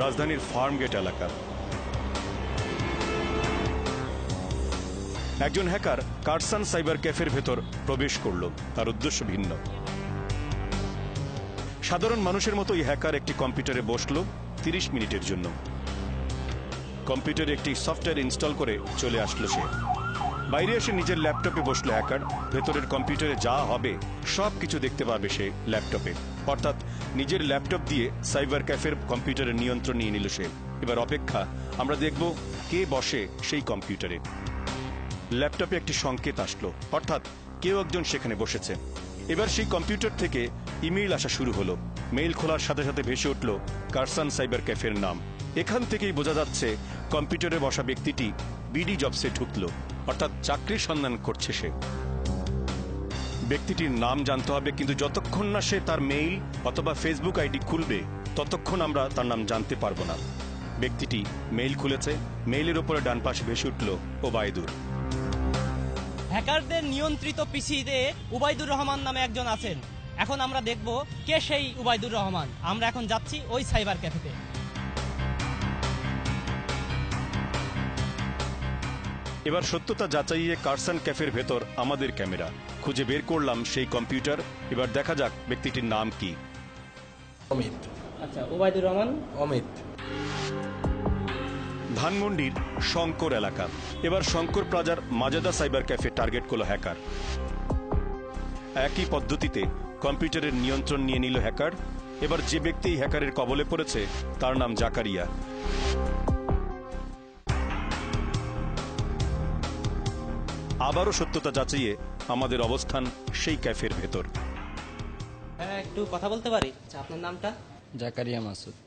রাজধানীর ফার্মগেট এলাকা। একজন হ্যাকার কারসান সাইবার ক্যাফের ভেতর প্রবেশ করল। তার উদ্দেশ্য ভিন্ন। সাধারণ মানুষের মতো এই হ্যাকার একটি কম্পিউটারে বসল 30 মিনিটের জন্য। কম্পিউটারে একটি সফটওয়্যার ইনস্টল করে চলে আসলো সে। বাইরে এসে নিজের ল্যাপটপে বসলো হ্যাকার। ভেতরের কম্পিউটারে যা হবে সব কিছু দেখতে পাবে সে ল্যাপটপে। অর্থাৎ নিজের ল্যাপটপ দিয়ে সাইবার ক্যাফের কম্পিউটারের নিয়ন্ত্রণ নিয়ে নিল সে। এবার অপেক্ষা, আমরা দেখব কে বসে সেই কম্পিউটারে। ল্যাপটপে একটি সংকেত আসলো, অর্থাৎ কেউ একজন সেখানে বসেছে। এবার সেই কম্পিউটার থেকে ইমেইল আসা শুরু হলো। মেইল খোলার সাথে সাথে ভেসে উঠল কারসান সাইবার ক্যাফের নাম। এখান থেকেই বোঝা যাচ্ছে কম্পিউটারে বসা ব্যক্তিটি বিডি জবসে ঢুকলো, অর্থাৎ চাকরির সন্ধান করছে সে। ব্যক্তিটির নাম জানতে হবে, কিন্তু যতক্ষণ না সে তার মেইল অথবা ফেসবুক আইডি খুলবে ততক্ষণ আমরা তার নাম জানতে পারবো না। ব্যক্তিটি মেইল খুলেছে। মেইলের উপরে ডান পাশে ভেসে উঠল ওবায়দুর। হ্যাকারদের নিয়ন্ত্রিত পিসিতে উবাইদুর রহমান নামে একজন আছেন। এখন আমরা দেখব কে সেই উবাইদুর রহমান। আমরা এখন যাচ্ছি ওই সাইবার ক্যাফেতে। এবার সত্যতা যাচাইয়ে কারসান ক্যাফের ভেতর আমাদের ক্যামেরা খুঁজে বের করলাম সেই কম্পিউটার। এবার দেখা যাক ব্যক্তিটির নাম কি। অমিত। আচ্ছা, উবাইদুর রহমান অমিত। ধানমন্ডির শঙ্কর এলাকা। এবার শঙ্কর প্লাজার মাজেদা সাইবার ক্যাফে টার্গেট করলো হ্যাকার। একই পদ্ধতিতে কম্পিউটারের নিয়ন্ত্রণ নিয়ে নিল হ্যাকার। এবার যে ব্যক্তি হ্যাকারের কবলে পড়েছে তার নাম জাকারিয়া। আবারও সত্যতা যাচাইয়ে আমাদের অবস্থান সেই ক্যাফের ভেতর। হ্যাঁ, একটু কথা বলতে পারি? আচ্ছা, আপনার নামটা? জাকারিয়া মাসুদ।